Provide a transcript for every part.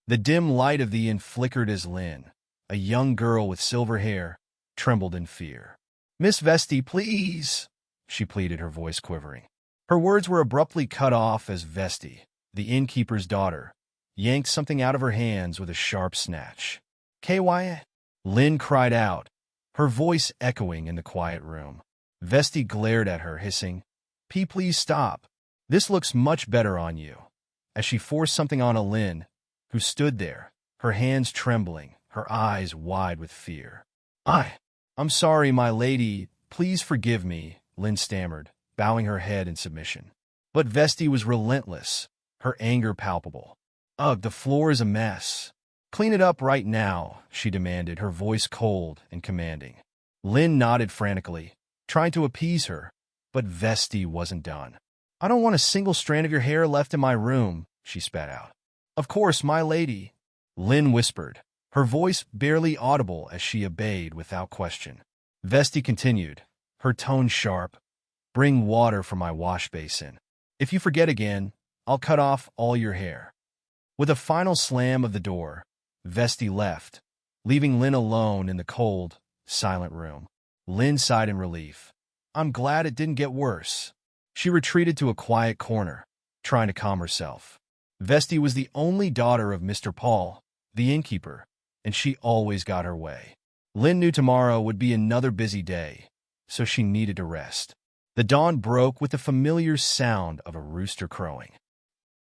The dim light of the inn flickered as Lynn, a young girl with silver hair, trembled in fear. "Miss Vesti, please," she pleaded, her voice quivering. Her words were abruptly cut off as Vesti, the innkeeper's daughter, yanked something out of her hands with a sharp snatch. "KY?" Lynn cried out, her voice echoing in the quiet room. Vesti glared at her, hissing, Please stop. This looks much better on you," as she forced something on Lynn, who stood there, her hands trembling, her eyes wide with fear. I'm sorry, my lady. Please forgive me," Lynn stammered, bowing her head in submission. But Vesti was relentless, her anger palpable. "Ugh, the floor is a mess. Clean it up right now," she demanded, her voice cold and commanding. Lynn nodded frantically, trying to appease her, but Vesti wasn't done. "I don't want a single strand of your hair left in my room," she spat out. "Of course, my lady," Lynn whispered, her voice barely audible as she obeyed without question. Vesti continued, her tone sharp, "Bring water from my wash basin. If you forget again, I'll cut off all your hair." With a final slam of the door, Vesti left, leaving Lynn alone in the cold, silent room. Lynn sighed in relief. "I'm glad it didn't get worse." She retreated to a quiet corner, trying to calm herself. Vesti was the only daughter of Mr. Paul, the innkeeper, and she always got her way. Lynn knew tomorrow would be another busy day, so she needed to rest. The dawn broke with the familiar sound of a rooster crowing.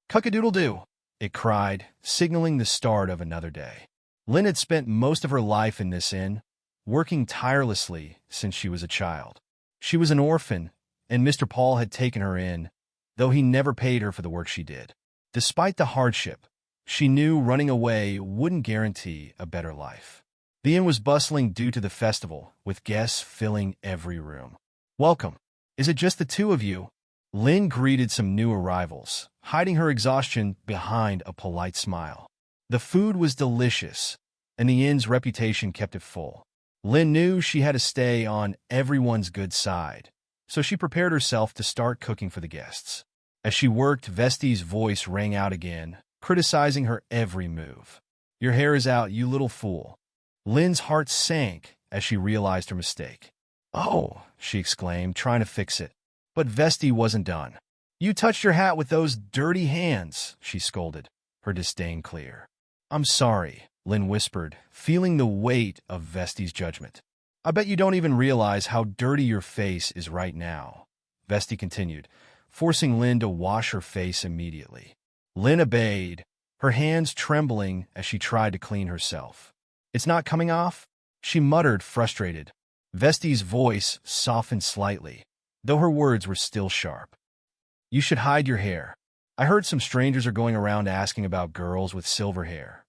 "Cock-a-doodle-doo," it cried, signaling the start of another day. Lynn had spent most of her life in this inn, working tirelessly since she was a child. She was an orphan, and Mr. Paul had taken her in, though he never paid her for the work she did. Despite the hardship, she knew running away wouldn't guarantee a better life. The inn was bustling due to the festival, with guests filling every room. "Welcome. Is it just the two of you?" Lynn greeted some new arrivals, hiding her exhaustion behind a polite smile. The food was delicious, and the inn's reputation kept it full. Lynn knew she had to stay on everyone's good side, so she prepared herself to start cooking for the guests. As she worked, Vesti's voice rang out again, criticizing her every move. "Your hair is out, you little fool." Lynn's heart sank as she realized her mistake. "Oh," she exclaimed, trying to fix it. But Vesti wasn't done. "You touched your hat with those dirty hands," she scolded, her disdain clear. "I'm sorry," Lynn whispered, feeling the weight of Vesti's judgment. "I bet you don't even realize how dirty your face is right now," Vesti continued, forcing Lynn to wash her face immediately. Lynn obeyed, her hands trembling as she tried to clean herself. "It's not coming off?" she muttered, frustrated. Vesti's voice softened slightly, though her words were still sharp. "You should hide your hair. I heard some strangers are going around asking about girls with silver hair."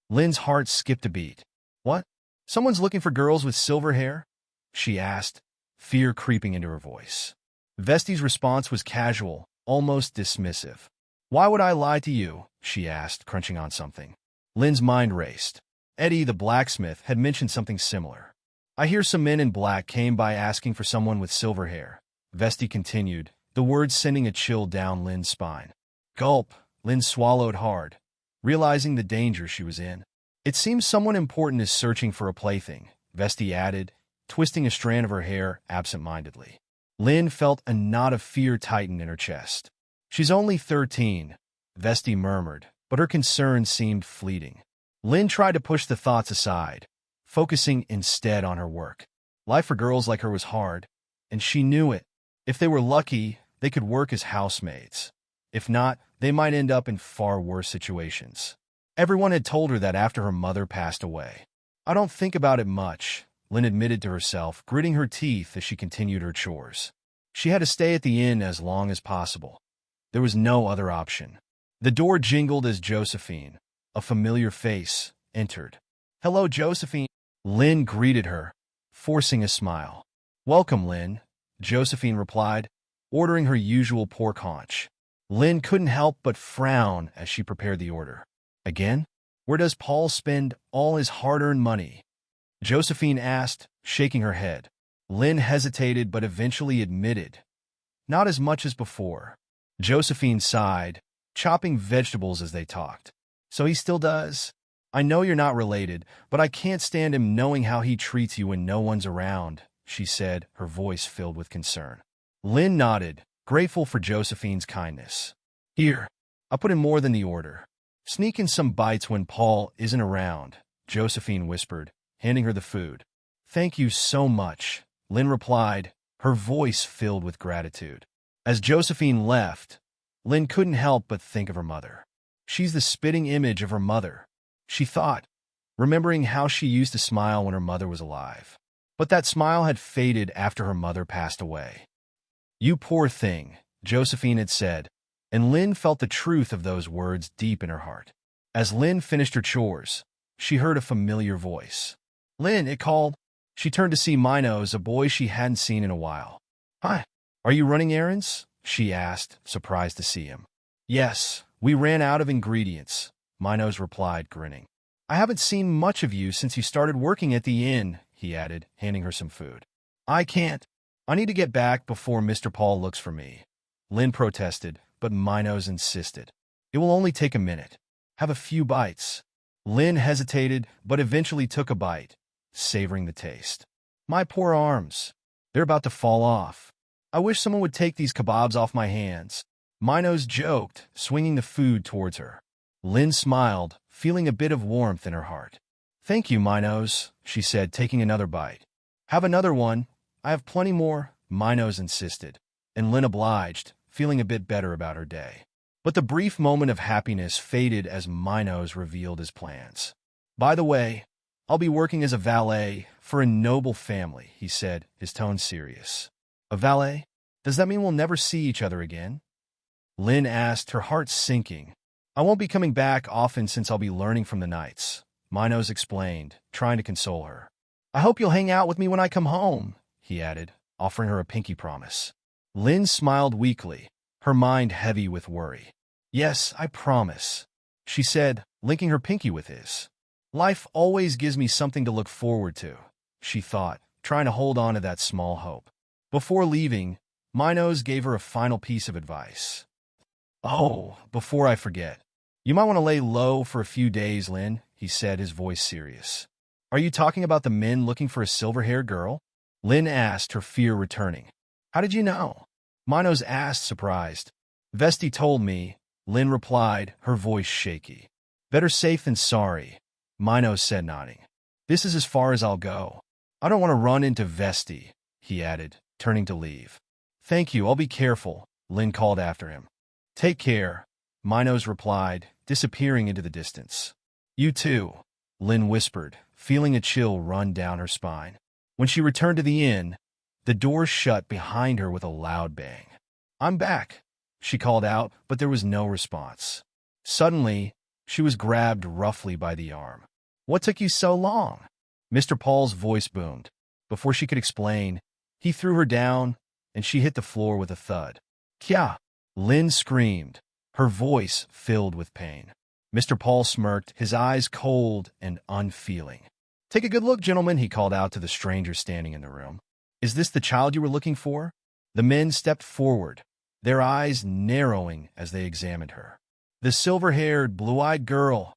Lynn's heart skipped a beat. "What? Someone's looking for girls with silver hair?" she asked, fear creeping into her voice. Vesti's response was casual, almost dismissive. "Why would I lie to you?" she asked, crunching on something. Lynn's mind raced. Eddie, the blacksmith, had mentioned something similar. "I hear some men in black came by asking for someone with silver hair," Vesti continued, the words sending a chill down Lynn's spine. Gulp, Lynn swallowed hard, realizing the danger she was in. "It seems someone important is searching for a plaything," Vesti added, twisting a strand of her hair absent-mindedly. Lynn felt a knot of fear tighten in her chest. "She's only 13, Vesti murmured, but her concern seemed fleeting. Lynn tried to push the thoughts aside, focusing instead on her work. Life for girls like her was hard, and she knew it. If they were lucky, they could work as housemaids. If not, they might end up in far worse situations. Everyone had told her that after her mother passed away. "I don't think about it much," Lynn admitted to herself, gritting her teeth as she continued her chores. She had to stay at the inn as long as possible. There was no other option. The door jingled as Josephine, a familiar face, entered. "Hello, Josephine," Lynn greeted her, forcing a smile. "Welcome, Lynn," Josephine replied, ordering her usual pork haunch. Lynn couldn't help but frown as she prepared the order. "Again? Where does Paul spend all his hard-earned money?" Josephine asked, shaking her head. Lynn hesitated but eventually admitted, "Not as much as before." Josephine sighed, chopping vegetables as they talked. So he still does? I know you're not related, but I can't stand him knowing how he treats you when no one's around, she said, her voice filled with concern. Lynn nodded, grateful for Josephine's kindness. Here, I'll put in more than the order. Sneak in some bites when Paul isn't around, Josephine whispered, handing her the food. Thank you so much, Lynn replied, her voice filled with gratitude. As Josephine left, Lynn couldn't help but think of her mother. She's the spitting image of her mother, she thought, remembering how she used to smile when her mother was alive. But that smile had faded after her mother passed away. You poor thing, Josephine had said, and Lynn felt the truth of those words deep in her heart. As Lynn finished her chores, she heard a familiar voice. Lynn, it called. She turned to see Minos, a boy she hadn't seen in a while. Hi, are you running errands? She asked, surprised to see him. Yes, we ran out of ingredients, Minos replied, grinning. I haven't seen much of you since you started working at the inn, he added, handing her some food. I can't. I need to get back before Mr. Paul looks for me. Lynn protested, but Minos insisted. It will only take a minute. Have a few bites. Lynn hesitated, but eventually took a bite, savoring the taste. My poor arms. They're about to fall off. I wish someone would take these kebabs off my hands. Minos joked, swinging the food towards her. Lynn smiled, feeling a bit of warmth in her heart. Thank you, Minos, she said, taking another bite. Have another one. I have plenty more, Minos insisted, and Lynn obliged, feeling a bit better about her day. But the brief moment of happiness faded as Minos revealed his plans. By the way, I'll be working as a valet for a noble family, he said, his tone serious. A valet? Does that mean we'll never see each other again? Lynn asked, her heart sinking. I won't be coming back often since I'll be learning from the knights, Minos explained, trying to console her. I hope you'll hang out with me when I come home, he added, offering her a pinky promise. Lynn smiled weakly, her mind heavy with worry. Yes, I promise, she said, linking her pinky with his. Life always gives me something to look forward to, she thought, trying to hold on to that small hope. Before leaving, Minos gave her a final piece of advice. Oh, before I forget, you might want to lay low for a few days, Lynn, he said, his voice serious. Are you talking about the men looking for a silver-haired girl? Lynn asked, her fear returning. How did you know? Minos asked, surprised. Vesti told me, Lynn replied, her voice shaky. Better safe than sorry, Minos said, nodding. This is as far as I'll go. I don't want to run into Vesti, he added, turning to leave. Thank you, I'll be careful, Lynn called after him. Take care, Minos replied, disappearing into the distance. You too, Lynn whispered, feeling a chill run down her spine. When she returned to the inn, the door shut behind her with a loud bang. I'm back, she called out, but there was no response. Suddenly, she was grabbed roughly by the arm. What took you so long? Mr. Paul's voice boomed. Before she could explain, he threw her down, and she hit the floor with a thud. Kya! Lynn screamed, her voice filled with pain. Mr. Paul smirked, his eyes cold and unfeeling. Take a good look, gentlemen, he called out to the stranger standing in the room. Is this the child you were looking for? The men stepped forward, their eyes narrowing as they examined her. The silver-haired, blue-eyed girl,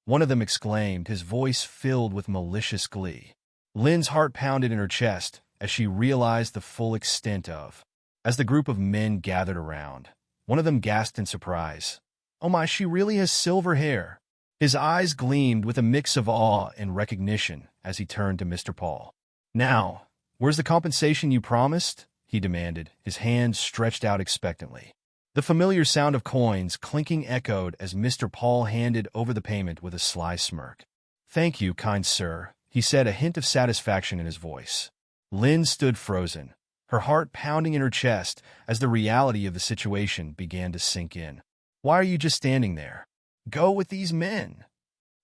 one of them exclaimed, his voice filled with malicious glee. Lynn's heart pounded in her chest as she realized the full extent of. As the group of men gathered around, one of them gasped in surprise. Oh my, she really has silver hair. His eyes gleamed with a mix of awe and recognition as he turned to Mr. Paul. Now, where's the compensation you promised? He demanded, his hands stretched out expectantly. The familiar sound of coins clinking echoed as Mr. Paul handed over the payment with a sly smirk. Thank you, kind sir, he said, a hint of satisfaction in his voice. Lynn stood frozen, her heart pounding in her chest as the reality of the situation began to sink in. Why are you just standing there? Go with these men.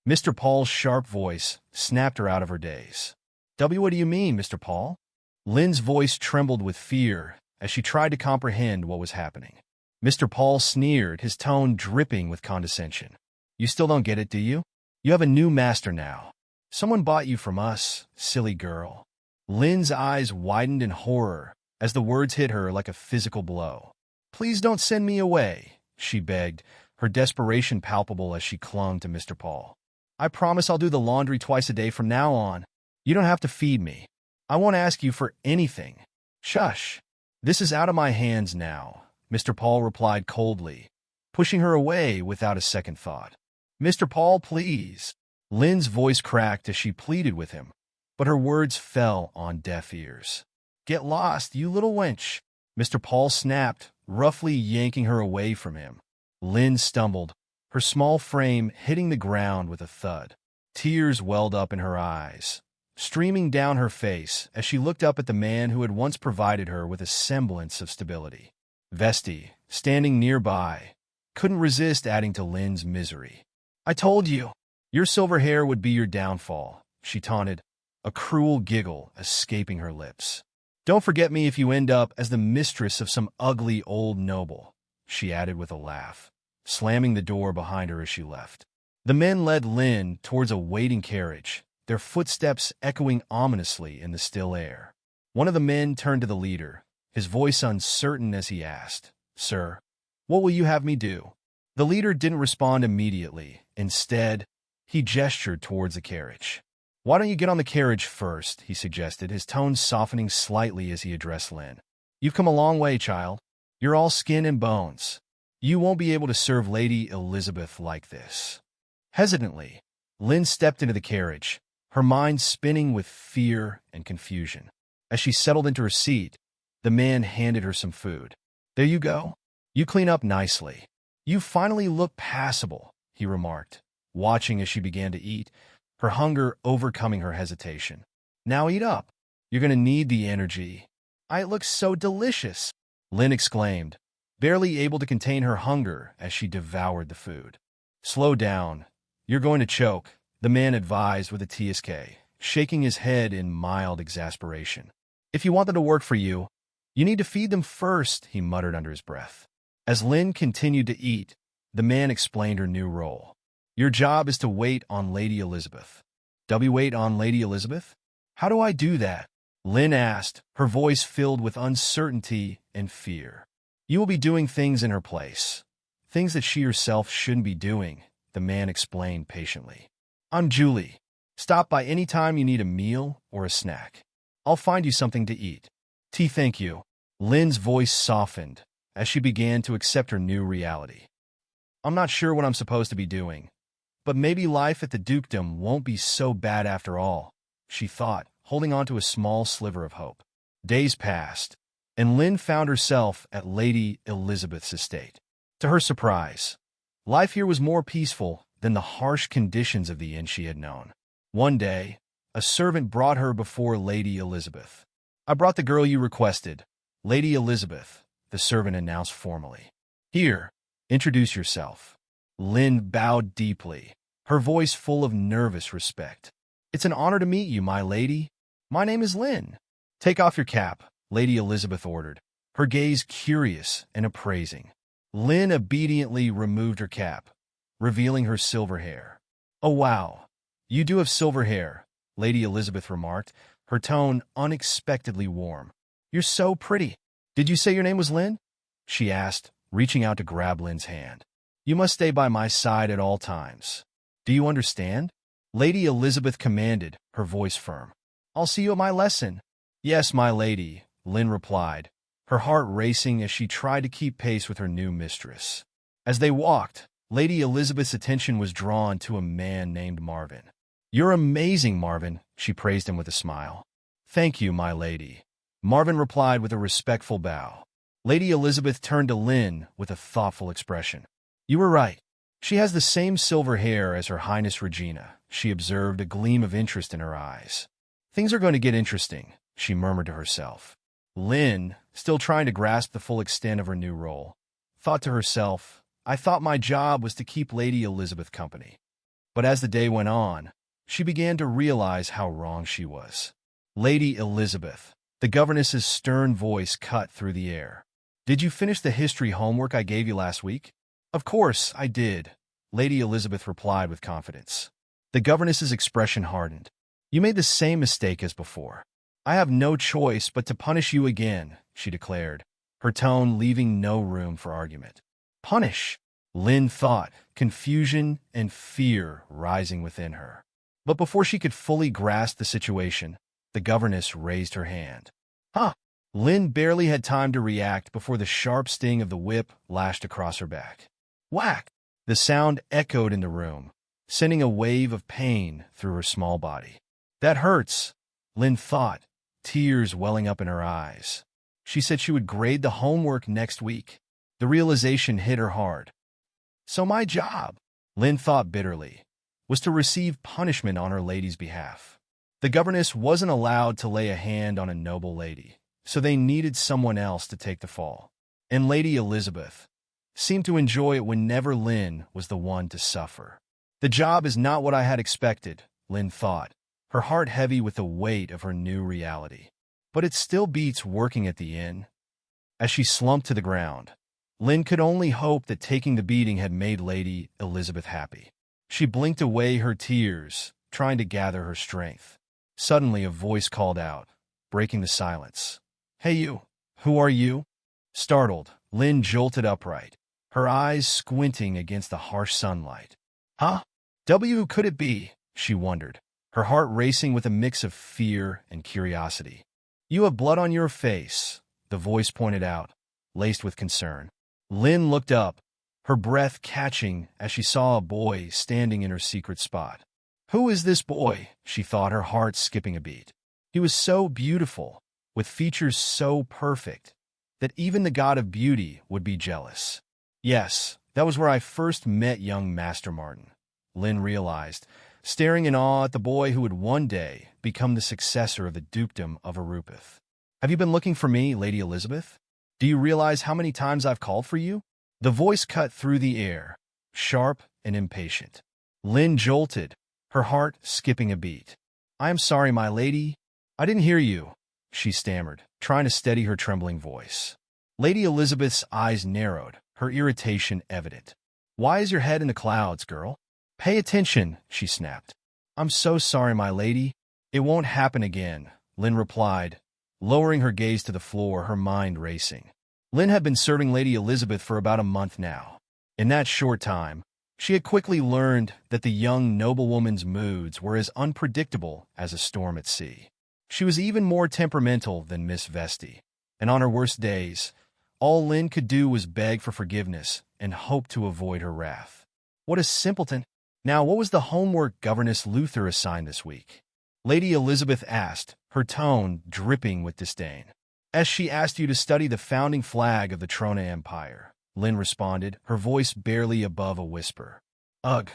Mr. Paul's sharp voice snapped her out of her daze. What do you mean, Mr. Paul? Lynn's voice trembled with fear as she tried to comprehend what was happening. Mr. Paul sneered, his tone dripping with condescension. You still don't get it, do you? You have a new master now. Someone bought you from us, silly girl. Lynn's eyes widened in horror as the words hit her like a physical blow. Please don't send me away, she begged, her desperation palpable as she clung to Mr. Paul. I promise I'll do the laundry twice a day from now on. You don't have to feed me. I won't ask you for anything. Shush. This is out of my hands now, Mr. Paul replied coldly, pushing her away without a second thought. Mr. Paul, please. Lynn's voice cracked as she pleaded with him, but her words fell on deaf ears. Get lost, you little wench, Mr. Paul snapped, roughly yanking her away from him. Lynn stumbled, her small frame hitting the ground with a thud. Tears welled up in her eyes, streaming down her face as she looked up at the man who had once provided her with a semblance of stability. Vesti, standing nearby, couldn't resist adding to Lynn's misery. I told you, your silver hair would be your downfall, she taunted, a cruel giggle escaping her lips. Don't forget me if you end up as the mistress of some ugly old noble, she added with a laugh, slamming the door behind her as she left. The men led Lynn towards a waiting carriage, their footsteps echoing ominously in the still air. One of the men turned to the leader, his voice uncertain as he asked, Sir, what will you have me do? The leader didn't respond immediately. Instead, he gestured towards the carriage. Why don't you get on the carriage first, he suggested, his tone softening slightly as he addressed Lynn. You've come a long way, child. You're all skin and bones. You won't be able to serve Lady Elizabeth like this. Hesitantly, Lynn stepped into the carriage, her mind spinning with fear and confusion. As she settled into her seat, the man handed her some food. There you go. You clean up nicely. You finally look passable, he remarked, watching as she began to eat, her hunger overcoming her hesitation. Now eat up. You're going to need the energy. It looks so delicious, Lynn exclaimed, barely able to contain her hunger as she devoured the food. Slow down. You're going to choke, the man advised with a TSK, shaking his head in mild exasperation. If you want them to work for you, you need to feed them first, he muttered under his breath. As Lynn continued to eat, the man explained her new role. Your job is to wait on Lady Elizabeth. Wait on Lady Elizabeth? How do I do that? Lynn asked, her voice filled with uncertainty and fear. You will be doing things in her place. Things that she herself shouldn't be doing, the man explained patiently. I'm Julie. Stop by any time you need a meal or a snack. I'll find you something to eat. Thank you. Lynn's voice softened as she began to accept her new reality. I'm not sure what I'm supposed to be doing, but maybe life at the dukedom won't be so bad after all, she thought, holding on to a small sliver of hope. Days passed, and Lynn found herself at Lady Elizabeth's estate. To her surprise, life here was more peaceful than the harsh conditions of the inn she had known. One day, a servant brought her before Lady Elizabeth. I brought the girl you requested, Lady Elizabeth, the servant announced formally. Here, introduce yourself. Lynn bowed deeply, her voice full of nervous respect. It's an honor to meet you, my lady. My name is Lynn. Take off your cap, Lady Elizabeth ordered, her gaze curious and appraising. Lynn obediently removed her cap, revealing her silver hair. Oh, wow. You do have silver hair, Lady Elizabeth remarked, her tone unexpectedly warm. You're so pretty. Did you say your name was Lynn? She asked, reaching out to grab Lynn's hand. You must stay by my side at all times. Do you understand? Lady Elizabeth commanded, her voice firm. I'll see you at my lesson. Yes, my lady, Lynn replied, her heart racing as she tried to keep pace with her new mistress. As they walked, Lady Elizabeth's attention was drawn to a man named Marvin. You're amazing, Marvin, she praised him with a smile. Thank you, my lady, Marvin replied with a respectful bow. Lady Elizabeth turned to Lynn with a thoughtful expression. You were right. She has the same silver hair as Her Highness Regina, she observed, a gleam of interest in her eyes. Things are going to get interesting, she murmured to herself. Lynn, still trying to grasp the full extent of her new role, thought to herself, I thought my job was to keep Lady Elizabeth company. But as the day went on, she began to realize how wrong she was. Lady Elizabeth, the governess's stern voice cut through the air. Did you finish the history homework I gave you last week? Of course, I did, Lady Elizabeth replied with confidence. The governess's expression hardened. You made the same mistake as before. I have no choice but to punish you again, she declared, her tone leaving no room for argument. Punish? Lin thought, confusion and fear rising within her. But before she could fully grasp the situation, the governess raised her hand. Huh! Lin barely had time to react before the sharp sting of the whip lashed across her back. Whack! The sound echoed in the room, sending a wave of pain through her small body. That hurts, Lin thought, tears welling up in her eyes. She said she would grade the homework next week. The realization hit her hard. So my job, Lin thought bitterly, was to receive punishment on her lady's behalf. The governess wasn't allowed to lay a hand on a noble lady, so they needed someone else to take the fall. And Lady Elizabeth seemed to enjoy it whenever Lin was the one to suffer. The job is not what I had expected, Lin thought, her heart heavy with the weight of her new reality. But it still beats working at the inn. As she slumped to the ground, Lin could only hope that taking the beating had made Lady Elizabeth happy. She blinked away her tears, trying to gather her strength. Suddenly a voice called out, breaking the silence. Hey you, who are you? Startled, Lin jolted upright, her eyes squinting against the harsh sunlight. Huh? Who could it be? She wondered, her heart racing with a mix of fear and curiosity. You have blood on your face, the voice pointed out, laced with concern. Lin looked up, her breath catching as she saw a boy standing in her secret spot. Who is this boy? She thought, her heart skipping a beat. He was so beautiful, with features so perfect, that even the god of beauty would be jealous. Yes, that was where I first met young Master Martin, Lin realized, staring in awe at the boy who would one day become the successor of the dukedom of Arupith. Have you been looking for me, Lady Elizabeth? Do you realize how many times I've called for you? The voice cut through the air, sharp and impatient. Lin jolted, her heart skipping a beat. I am sorry, my lady. I didn't hear you, she stammered, trying to steady her trembling voice. Lady Elizabeth's eyes narrowed, her irritation evident. Why is your head in the clouds, girl? Pay attention, she snapped. I'm so sorry, my lady. It won't happen again, Lin replied, lowering her gaze to the floor, her mind racing. Lin had been serving Lady Elizabeth for about a month now. In that short time, she had quickly learned that the young noblewoman's moods were as unpredictable as a storm at sea. She was even more temperamental than Miss Vesti, and on her worst days, all Lin could do was beg for forgiveness and hope to avoid her wrath. What a simpleton! Now, what was the homework Governess Luther assigned this week? Lady Elizabeth asked, her tone dripping with disdain. As she asked you to study the founding flag of the Trona Empire, Lin responded, her voice barely above a whisper. Ugh,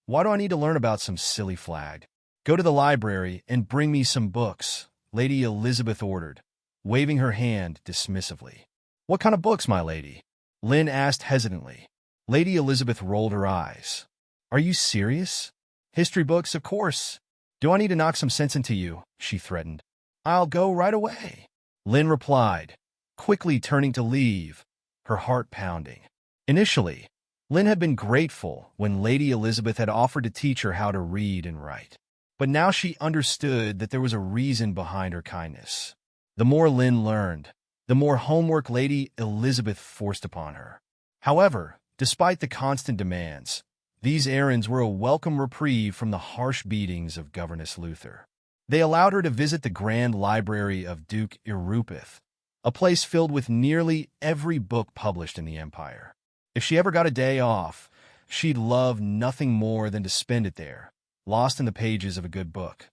why do I need to learn about some silly flag? Go to the library and bring me some books, Lady Elizabeth ordered, waving her hand dismissively. What kind of books, my lady? Lin asked hesitantly. Lady Elizabeth rolled her eyes. Are you serious? History books, of course. Do I need to knock some sense into you? She threatened. I'll go right away, Lin replied, quickly turning to leave, her heart pounding. Initially, Lin had been grateful when Lady Elizabeth had offered to teach her how to read and write. But now she understood that there was a reason behind her kindness. The more Lin learned, the more homework Lady Elizabeth forced upon her. However, despite the constant demands, these errands were a welcome reprieve from the harsh beatings of Governess Luther. They allowed her to visit the Grand Library of Duke Irupith, a place filled with nearly every book published in the Empire. If she ever got a day off, she'd love nothing more than to spend it there, lost in the pages of a good book.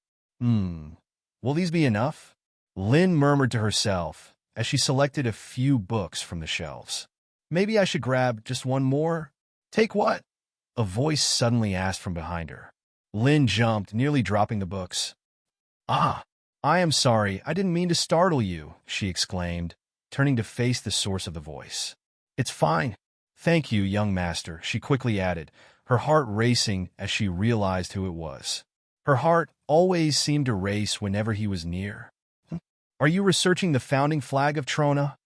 Will these be enough? Lin murmured to herself as she selected a few books from the shelves. Maybe I should grab just one more? Take what? A voice suddenly asked from behind her. Lin jumped, nearly dropping the books. Ah, I am sorry, I didn't mean to startle you, she exclaimed, turning to face the source of the voice. It's fine. Thank you, young master, she quickly added, her heart racing as she realized who it was. Her heart always seemed to race whenever he was near. Are you researching the founding flag of Trona?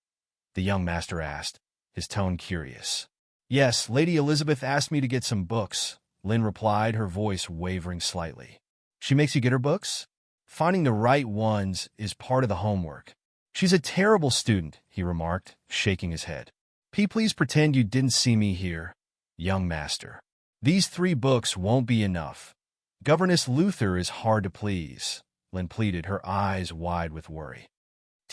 The young master asked, his tone curious. Yes, Lady Elizabeth asked me to get some books, Lin replied, her voice wavering slightly. She makes you get her books? Finding the right ones is part of the homework. She's a terrible student, he remarked, shaking his head. Please pretend you didn't see me here. young master. These 3 books won't be enough. Governess Luther is hard to please, Lynn pleaded, her eyes wide with worry.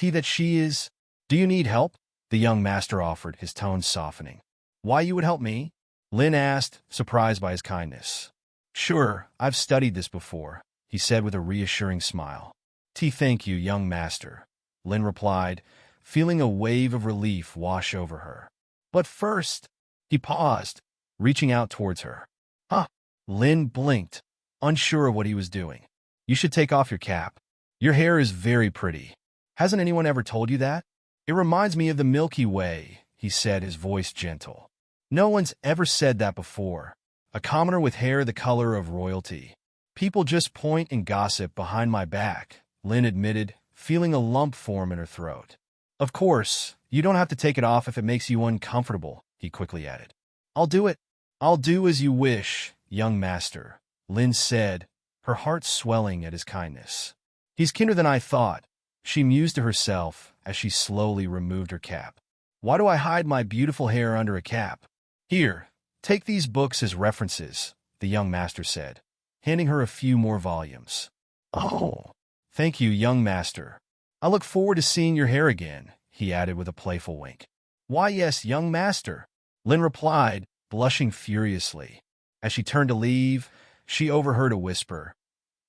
That she is. Do you need help? The young master offered, his tone softening. Why you would help me? Lynn asked, surprised by his kindness. Sure, I've studied this before, he said with a reassuring smile. Thank you, young master, Lynn replied, feeling a wave of relief wash over her. But first, he paused, reaching out towards her. Huh? Lynn blinked, unsure of what he was doing. You should take off your cap. Your hair is very pretty. Hasn't anyone ever told you that? It reminds me of the Milky Way, he said, his voice gentle. No one's ever said that before. A commoner with hair the color of royalty. People just point and gossip behind my back, Lynn admitted, feeling a lump form in her throat. Of course, you don't have to take it off if it makes you uncomfortable, he quickly added. I'll do it. I'll do as you wish, young master, Lynn said, her heart swelling at his kindness. He's kinder than I thought, she mused to herself as she slowly removed her cap. Why do I hide my beautiful hair under a cap? Here, take these books as references, the young master said, handing her a few more volumes. Oh, thank you, young master. I look forward to seeing your hair again, he added with a playful wink. Why, yes, young master, Lynn replied, blushing furiously. As she turned to leave, she overheard a whisper.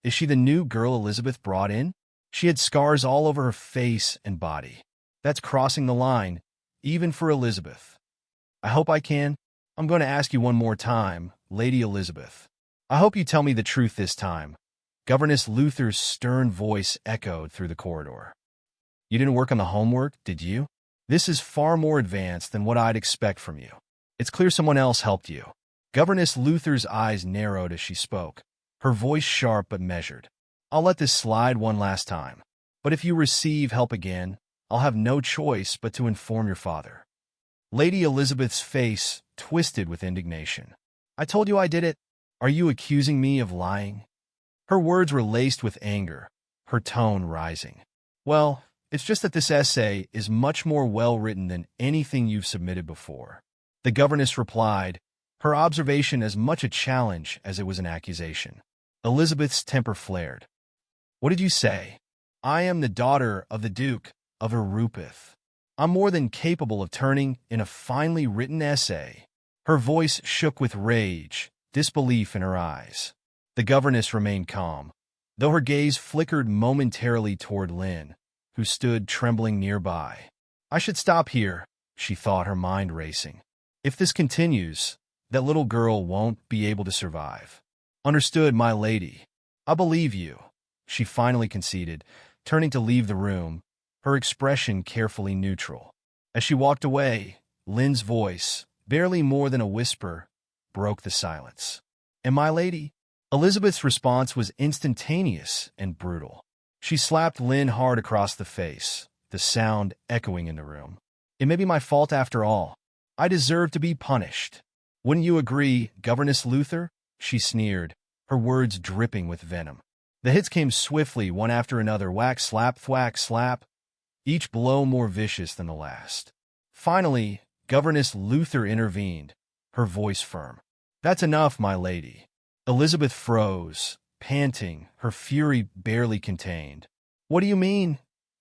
Is she the new girl Elizabeth brought in? She had scars all over her face and body. That's crossing the line, even for Elizabeth. I hope I can. I'm going to ask you one more time, Lady Elizabeth. I hope you tell me the truth this time. Governess Luther's stern voice echoed through the corridor. You didn't work on the homework, did you? This is far more advanced than what I'd expect from you. It's clear someone else helped you. Governess Luther's eyes narrowed as she spoke, her voice sharp but measured. I'll let this slide one last time. But if you receive help again, I'll have no choice but to inform your father. Lady Elizabeth's face twisted with indignation. I told you I did it. Are you accusing me of lying? Her words were laced with anger, her tone rising. Well, it's just that this essay is much more well-written than anything you've submitted before. The governess replied, her observation as much a challenge as it was an accusation. Elizabeth's temper flared. What did you say? I am the daughter of the Duke of Erupith. I'm more than capable of turning in a finely written essay. Her voice shook with rage, disbelief in her eyes. The governess remained calm, though her gaze flickered momentarily toward Lynn, who stood trembling nearby. I should stop here, she thought, her mind racing. If this continues, that little girl won't be able to survive. Understood, my lady. I believe you, she finally conceded, turning to leave the room, her expression carefully neutral. As she walked away, Lynn's voice, barely more than a whisper, broke the silence. And my lady? Elizabeth's response was instantaneous and brutal. She slapped Lynn hard across the face, the sound echoing in the room. It may be my fault after all. I deserve to be punished. Wouldn't you agree, Governess Luther? She sneered, her words dripping with venom. The hits came swiftly, one after another, whack, slap, thwack, slap, each blow more vicious than the last. Finally, Governess Luther intervened, her voice firm. That's enough, my lady. Elizabeth froze, panting, her fury barely contained. What do you mean?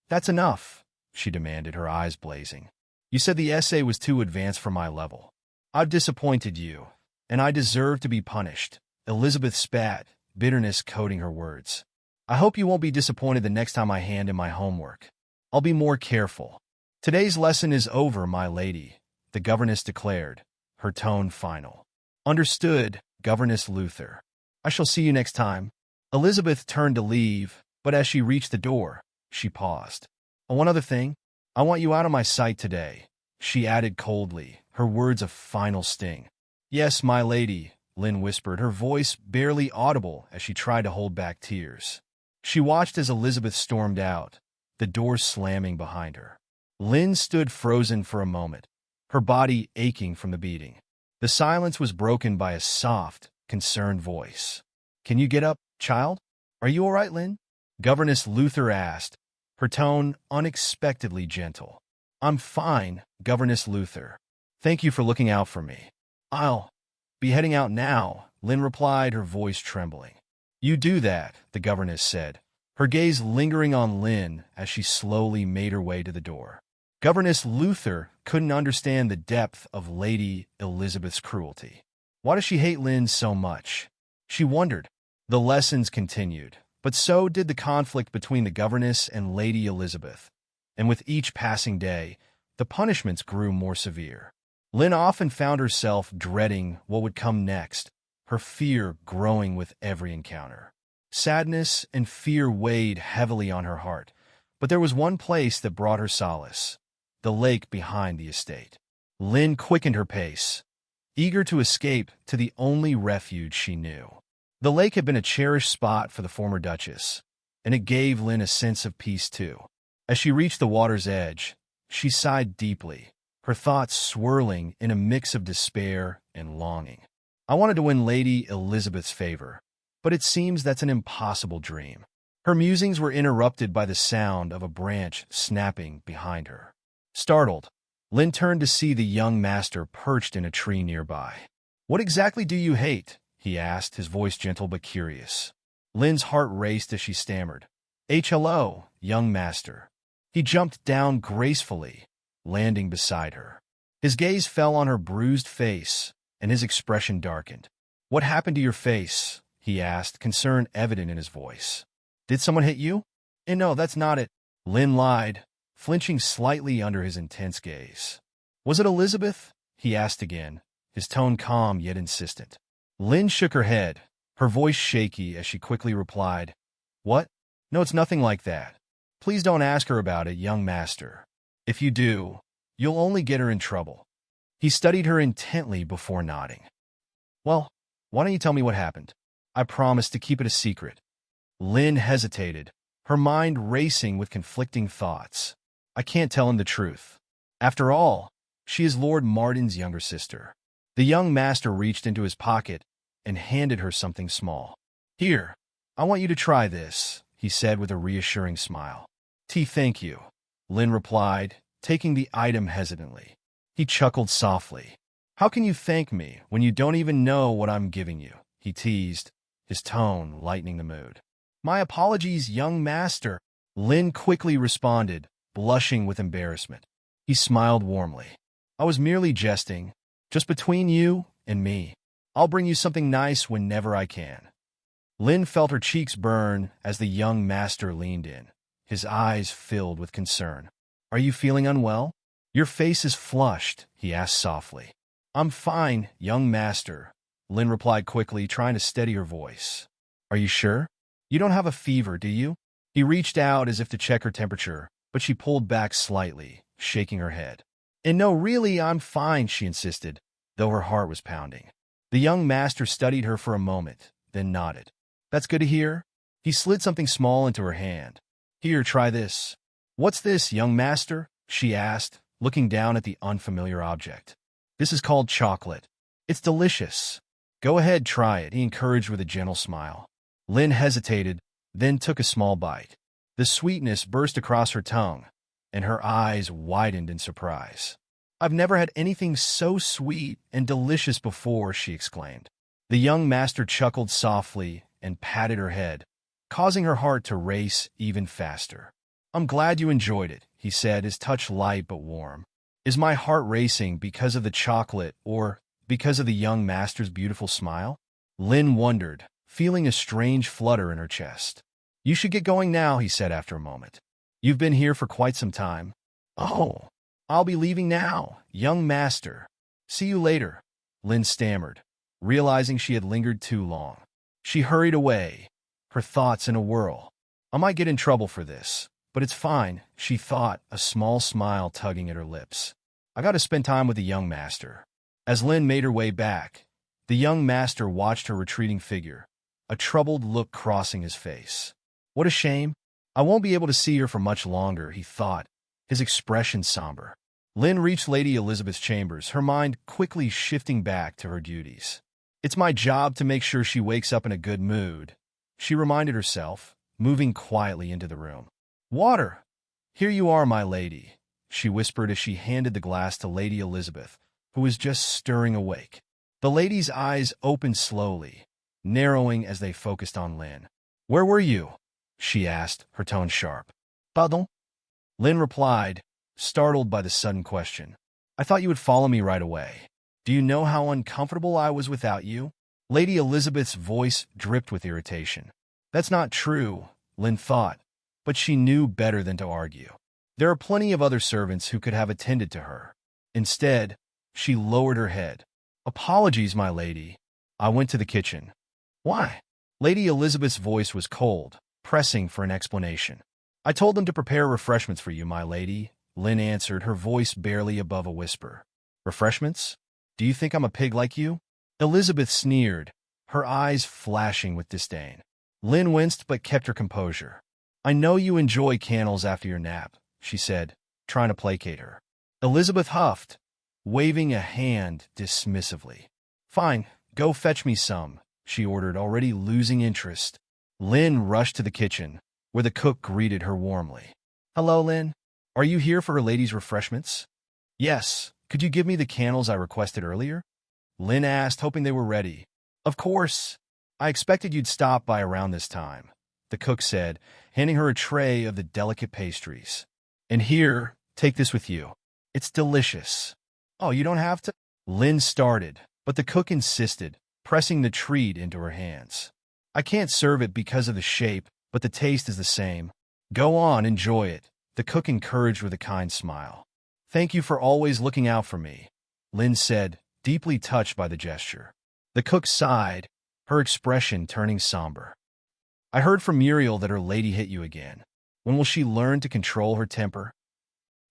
That's enough, she demanded, her eyes blazing. You said the essay was too advanced for my level. I've disappointed you, and I deserve to be punished. Elizabeth spat, bitterness coating her words. I hope you won't be disappointed the next time I hand in my homework. I'll be more careful. Today's lesson is over, my lady, the governess declared, her tone final. Understood, Governess Luther. I shall see you next time. Elizabeth turned to leave, but as she reached the door, she paused. Oh, one other thing. I want you out of my sight today, she added coldly, her words a final sting. Yes, my lady, Lynn whispered, her voice barely audible as she tried to hold back tears. She watched as Elizabeth stormed out, the door slamming behind her. Lynn stood frozen for a moment, her body aching from the beating. The silence was broken by a soft, concerned voice. Can you get up, child? Are you all right, Lynn? Governess Luther asked, her tone unexpectedly gentle. I'm fine, Governess Luther. Thank you for looking out for me. I'll be heading out now, Lynn replied, her voice trembling. You do that, the governess said, her gaze lingering on Lynn as she slowly made her way to the door. Governess Luther couldn't understand the depth of Lady Elizabeth's cruelty. Why does she hate Lynn so much? She wondered. The lessons continued, but so did the conflict between the governess and Lady Elizabeth, and with each passing day, the punishments grew more severe. Lynn often found herself dreading what would come next, her fear growing with every encounter. Sadness and fear weighed heavily on her heart, but there was one place that brought her solace: the lake behind the estate. Lynn quickened her pace, eager to escape to the only refuge she knew. The lake had been a cherished spot for the former Duchess, and it gave Lynn a sense of peace too. As she reached the water's edge, she sighed deeply, her thoughts swirling in a mix of despair and longing. I wanted to win Lady Elizabeth's favor, but it seems that's an impossible dream. Her musings were interrupted by the sound of a branch snapping behind her. Startled, Lynn turned to see the young master perched in a tree nearby. What exactly do you hate? He asked, his voice gentle but curious. Lynn's heart raced as she stammered. Hello, young master. He jumped down gracefully, landing beside her. His gaze fell on her bruised face, and his expression darkened. What happened to your face? He asked, concern evident in his voice. Did someone hit you? No, that's not it. Lynn lied, flinching slightly under his intense gaze. Was it Elizabeth? He asked again, his tone calm yet insistent. Lynn shook her head, her voice shaky as she quickly replied, What? No, it's nothing like that. Please don't ask her about it, young master. If you do, you'll only get her in trouble. He studied her intently before nodding. Well, why don't you tell me what happened? I promise to keep it a secret. Lynn hesitated, her mind racing with conflicting thoughts. I can't tell him the truth. After all, she is Lord Martin's younger sister. The young master reached into his pocket and handed her something small. Here, I want you to try this, he said with a reassuring smile. Tea, thank you, Lynn replied, taking the item hesitantly. He chuckled softly. How can you thank me when you don't even know what I'm giving you? He teased, his tone lightening the mood. My apologies, young master, Lynn quickly responded, blushing with embarrassment. He smiled warmly. I was merely jesting, just between you and me. I'll bring you something nice whenever I can. Lynn felt her cheeks burn as the young master leaned in, his eyes filled with concern. Are you feeling unwell? Your face is flushed, he asked softly. I'm fine, young master, Lynn replied quickly, trying to steady her voice. Are you sure? You don't have a fever, do you? He reached out as if to check her temperature, but she pulled back slightly, shaking her head. And no, really, I'm fine, she insisted, though her heart was pounding. The young master studied her for a moment, then nodded. That's good to hear. He slid something small into her hand. Here, try this. What's this, young master? She asked, looking down at the unfamiliar object. This is called chocolate. It's delicious. Go ahead, try it, he encouraged with a gentle smile. Lynn hesitated, then took a small bite. The sweetness burst across her tongue, and her eyes widened in surprise. I've never had anything so sweet and delicious before, she exclaimed. The young master chuckled softly and patted her head, causing her heart to race even faster. I'm glad you enjoyed it, he said, his touch light but warm. Is my heart racing because of the chocolate or because of the young master's beautiful smile? Lynn wondered, feeling a strange flutter in her chest. You should get going now, he said after a moment. You've been here for quite some time. Oh, I'll be leaving now, young master. See you later, Lynn stammered, realizing she had lingered too long. She hurried away, her thoughts in a whirl. I might get in trouble for this, but it's fine, she thought, a small smile tugging at her lips. I got to spend time with the young master. As Lynn made her way back, the young master watched her retreating figure, a troubled look crossing his face. What a shame. I won't be able to see her for much longer, he thought, his expression somber. Lynn reached Lady Elizabeth's chambers, her mind quickly shifting back to her duties. It's my job to make sure she wakes up in a good mood, she reminded herself, moving quietly into the room. Water! Here you are, my lady, she whispered as she handed the glass to Lady Elizabeth, who was just stirring awake. The lady's eyes opened slowly, narrowing as they focused on Lin. "Where were you?" she asked, her tone sharp. "Pardon?" Lin replied, startled by the sudden question. "I thought you would follow me right away. Do you know how uncomfortable I was without you?" Lady Elizabeth's voice dripped with irritation. That's not true, Lin thought, but she knew better than to argue. There are plenty of other servants who could have attended to her. Instead, she lowered her head. "Apologies, my lady. I went to the kitchen." "Why?" Lady Elizabeth's voice was cold, pressing for an explanation. "I told them to prepare refreshments for you, my lady," Lin answered, her voice barely above a whisper. "Refreshments? Do you think I'm a pig like you?" Elizabeth sneered, her eyes flashing with disdain. Lin winced but kept her composure. "I know you enjoy candles after your nap," she said, trying to placate her. Elizabeth huffed, waving a hand dismissively. "Fine, go fetch me some," she ordered, already losing interest. Lin rushed to the kitchen, where the cook greeted her warmly. "Hello, Lin. Are you here for her lady's refreshments?" "Yes. Could you give me the candles I requested earlier?" Lin asked, hoping they were ready. "Of course. I expected you'd stop by around this time," the cook said, handing her a tray of the delicate pastries. "And here, take this with you. It's delicious." "Oh, you don't have to?" Lin started, but the cook insisted, pressing the treat into her hands. "I can't serve it because of the shape, but the taste is the same. Go on, enjoy it," the cook encouraged with a kind smile. "Thank you for always looking out for me," Lin said, deeply touched by the gesture. The cook sighed, her expression turning somber. "I heard from Muriel that her lady hit you again. When will she learn to control her temper?"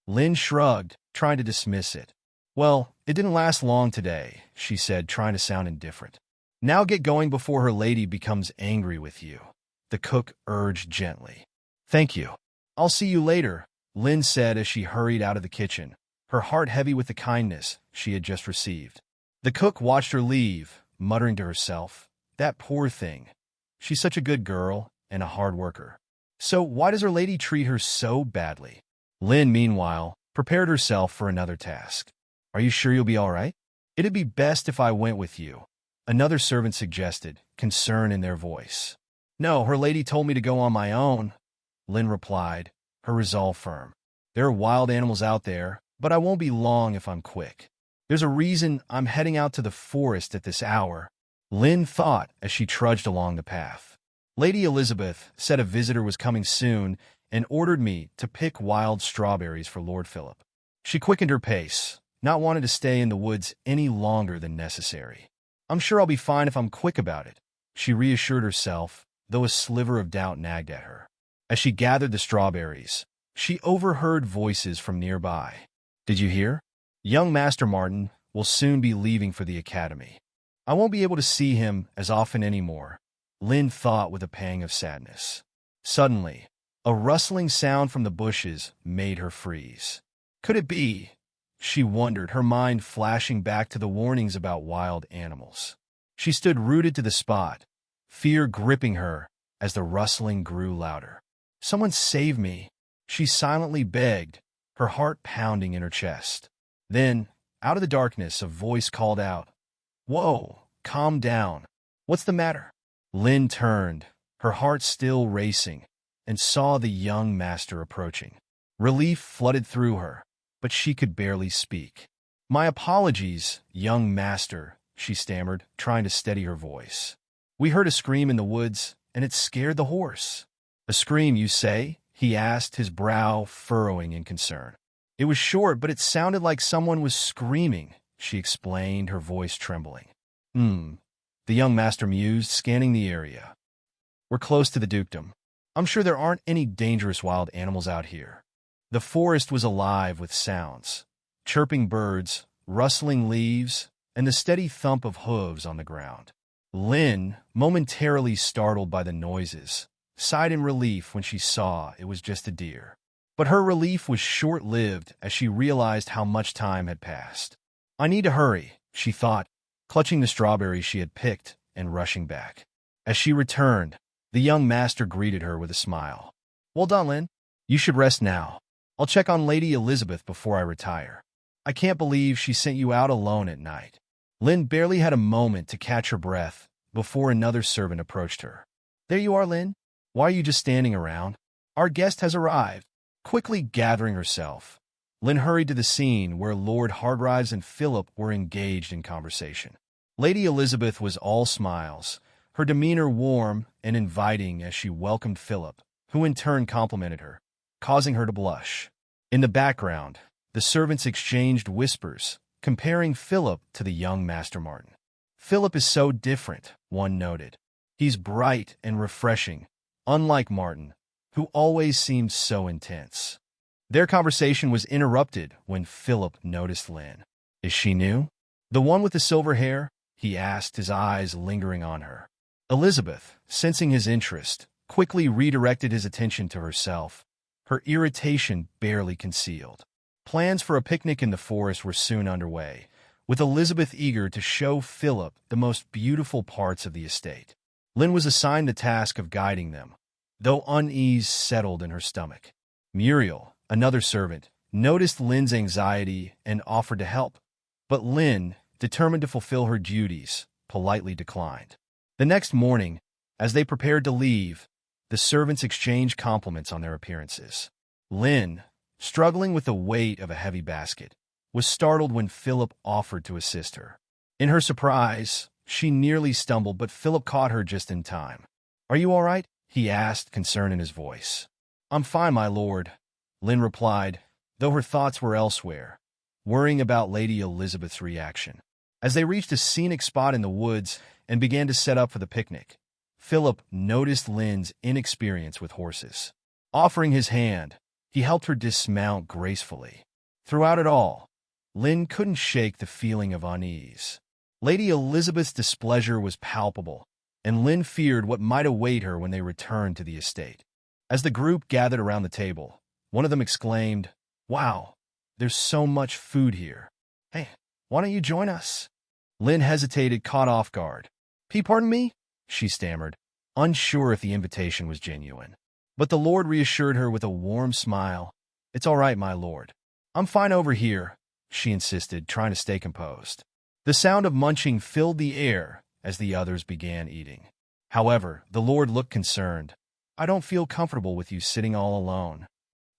Lin shrugged, trying to dismiss it. "Well, it didn't last long today," she said, trying to sound indifferent. "Now get going before her lady becomes angry with you," the cook urged gently. "Thank you. I'll see you later," Lin said as she hurried out of the kitchen, her heart heavy with the kindness she had just received. The cook watched her leave, muttering to herself, "That poor thing. She's such a good girl and a hard worker. So why does her lady treat her so badly?" Lin, meanwhile, prepared herself for another task. "Are you sure you'll be all right?" "It'd be best if I went with you," another servant suggested, concern in their voice. "No, her lady told me to go on my own," Lin replied, her resolve firm. "There are wild animals out there, but I won't be long if I'm quick. There's a reason I'm heading out to the forest at this hour," Lin thought as she trudged along the path. "Lady Elizabeth said a visitor was coming soon and ordered me to pick wild strawberries for Lord Philip." She quickened her pace, not wanting to stay in the woods any longer than necessary. "I'm sure I'll be fine if I'm quick about it," she reassured herself, though a sliver of doubt nagged at her. As she gathered the strawberries, she overheard voices from nearby. "Did you hear? Young Master Martin will soon be leaving for the academy. I won't be able to see him as often anymore," Lin thought with a pang of sadness. Suddenly, a rustling sound from the bushes made her freeze. Could it be? She wondered, her mind flashing back to the warnings about wild animals. She stood rooted to the spot, fear gripping her as the rustling grew louder. "Someone save me," she silently begged, her heart pounding in her chest. Then, out of the darkness, a voice called out, "Whoa, calm down. What's the matter?" Lin turned, her heart still racing, and saw the young master approaching. Relief flooded through her, but she could barely speak. "My apologies, young master," she stammered, trying to steady her voice. "We heard a scream in the woods, and it scared the horse." "A scream, you say?" he asked, his brow furrowing in concern. "It was short, but it sounded like someone was screaming," she explained, her voice trembling. The young master mused, scanning the area. "We're close to the dukedom. I'm sure there aren't any dangerous wild animals out here." The forest was alive with sounds, chirping birds, rustling leaves, and the steady thump of hooves on the ground. Lin, momentarily startled by the noises, sighed in relief when she saw it was just a deer. But her relief was short-lived as she realized how much time had passed. "I need to hurry," she thought, clutching the strawberries she had picked and rushing back. As she returned, the young master greeted her with a smile. "Well done, Lin. You should rest now. I'll check on Lady Elizabeth before I retire. I can't believe she sent you out alone at night." Lynn barely had a moment to catch her breath before another servant approached her. "There you are, Lynn. Why are you just standing around? Our guest has arrived." Quickly gathering herself, Lynn hurried to the scene where Lord Hardrives and Philip were engaged in conversation. Lady Elizabeth was all smiles, her demeanor warm and inviting as she welcomed Philip, who in turn complimented her, causing her to blush. In the background, the servants exchanged whispers, comparing Philip to the young Master Martin. "Philip is so different," one noted. "He's bright and refreshing, unlike Martin, who always seemed so intense." Their conversation was interrupted when Philip noticed Lynn. "Is she new? The one with the silver hair?" he asked, his eyes lingering on her. Elizabeth, sensing his interest, quickly redirected his attention to herself, her irritation barely concealed. Plans for a picnic in the forest were soon underway, with Elizabeth eager to show Philip the most beautiful parts of the estate. Lynn was assigned the task of guiding them, though unease settled in her stomach. Muriel, another servant, noticed Lynn's anxiety and offered to help, but Lynn, determined to fulfill her duties, politely declined. The next morning, as they prepared to leave, the servants exchanged compliments on their appearances. Lynn, struggling with the weight of a heavy basket, was startled when Philip offered to assist her. In her surprise, she nearly stumbled, but Philip caught her just in time. "Are you all right?" he asked, concern in his voice. "I'm fine, my lord," Lynn replied, though her thoughts were elsewhere, worrying about Lady Elizabeth's reaction. As they reached a scenic spot in the woods and began to set up for the picnic, Philip noticed Lynn's inexperience with horses. Offering his hand, he helped her dismount gracefully. Throughout it all, Lynn couldn't shake the feeling of unease. Lady Elizabeth's displeasure was palpable, and Lynn feared what might await her when they returned to the estate. As the group gathered around the table, one of them exclaimed, "Wow, there's so much food here. Hey, why don't you join us?" Lynn hesitated, caught off guard. Pardon me?" she stammered, unsure if the invitation was genuine. But the Lord reassured her with a warm smile. "It's all right, my lord. I'm fine over here," she insisted, trying to stay composed. The sound of munching filled the air as the others began eating. However, the Lord looked concerned. "I don't feel comfortable with you sitting all alone."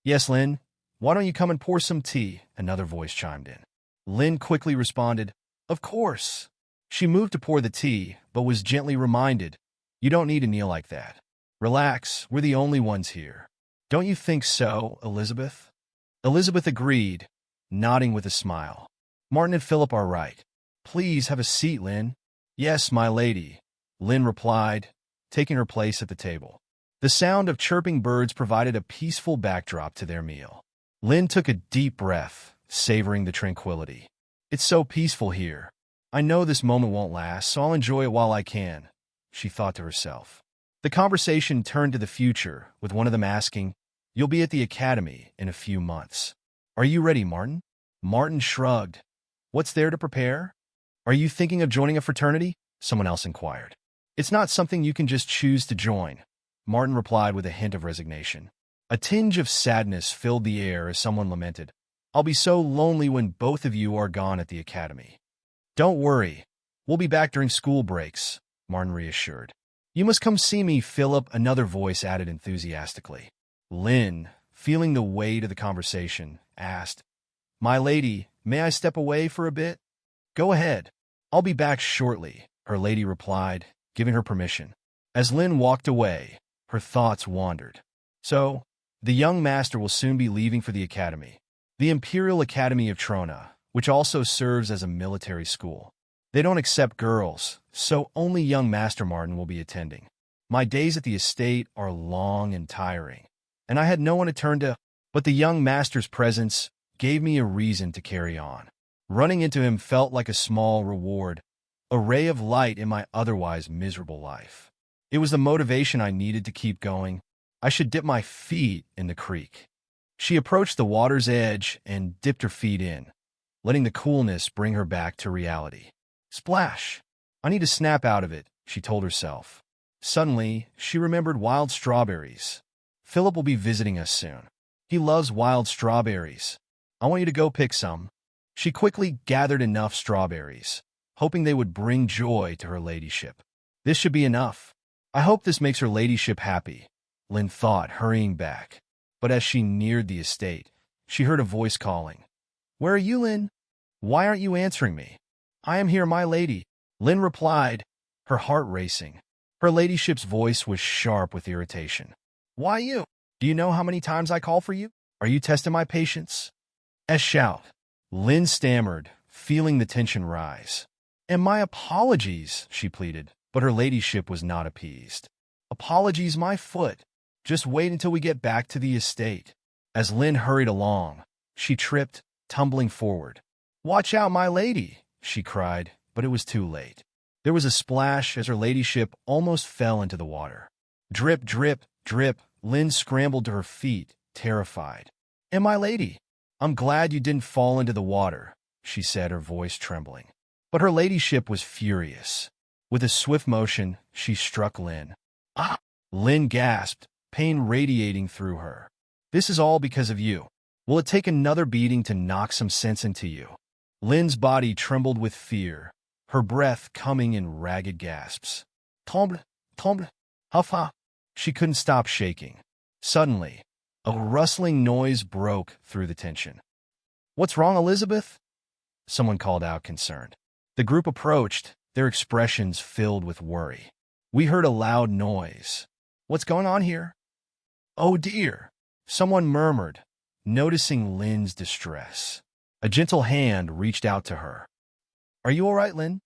"Yes, Lynn. Why don't you come and pour some tea?" another voice chimed in. Lynn quickly responded, "Of course." She moved to pour the tea, but was gently reminded, "You don't need to kneel like that. Relax, we're the only ones here." "Don't you think so, Elizabeth?" Elizabeth agreed, nodding with a smile. "Martin and Philip are right. Please have a seat, Lynn." "Yes, my lady," Lynn replied, taking her place at the table. The sound of chirping birds provided a peaceful backdrop to their meal. Lynn took a deep breath, savoring the tranquility. "It's so peaceful here. I know this moment won't last, so I'll enjoy it while I can," she thought to herself. The conversation turned to the future, with one of them asking, "You'll be at the academy in a few months. Are you ready, Martin?" Martin shrugged. "What's there to prepare?" "Are you thinking of joining a fraternity?" someone else inquired. "It's not something you can just choose to join," Martin replied with a hint of resignation. A tinge of sadness filled the air as someone lamented, "I'll be so lonely when both of you are gone at the academy." "Don't worry. We'll be back during school breaks," Martin reassured. "You must come see me, Philip," another voice added enthusiastically. Lynn, feeling the weight of the conversation, asked, "My lady, may I step away for a bit?" "Go ahead. I'll be back shortly," her lady replied, giving her permission. As Lynn walked away, her thoughts wandered. So, the young master will soon be leaving for the academy. The Imperial Academy of Trona, which also serves as a military school. They don't accept girls, so only young Master Martin will be attending. My days at the estate are long and tiring, and I had no one to turn to, but the young master's presence gave me a reason to carry on. Running into him felt like a small reward, a ray of light in my otherwise miserable life. It was the motivation I needed to keep going. I should dip my feet in the creek. She approached the water's edge and dipped her feet in, letting the coolness bring her back to reality. Splash! I need to snap out of it, she told herself. Suddenly, she remembered wild strawberries. Philip will be visiting us soon. He loves wild strawberries. I want you to go pick some. She quickly gathered enough strawberries, hoping they would bring joy to her ladyship. This should be enough. I hope this makes her ladyship happy, Lin thought, hurrying back. But as she neared the estate, she heard a voice calling. Where are you, Lin? Why aren't you answering me? I am here, my lady, Lin replied, her heart racing. Her ladyship's voice was sharp with irritation. Why you? Do you know how many times I call for you? Are you testing my patience? A shout. Lin stammered, feeling the tension rise. And my apologies, she pleaded, but her ladyship was not appeased. Apologies, my foot. Just wait until we get back to the estate. As Lin hurried along, she tripped, tumbling forward. Watch out, my lady, she cried, but it was too late. There was a splash as her ladyship almost fell into the water. Drip, drip, drip, Lin scrambled to her feet, terrified. And my lady, I'm glad you didn't fall into the water, she said, her voice trembling. But her ladyship was furious. With a swift motion, she struck Lin. Ah! Lin gasped, pain radiating through her. This is all because of you. Will it take another beating to knock some sense into you? Lin's body trembled with fear, her breath coming in ragged gasps. Tombe, tombe, huffa. She couldn't stop shaking. Suddenly, a rustling noise broke through the tension. What's wrong, Elizabeth? Someone called out, concerned. The group approached, their expressions filled with worry. We heard a loud noise. What's going on here? Oh dear, someone murmured, noticing Lin's distress. A gentle hand reached out to her. Are you all right, Lin?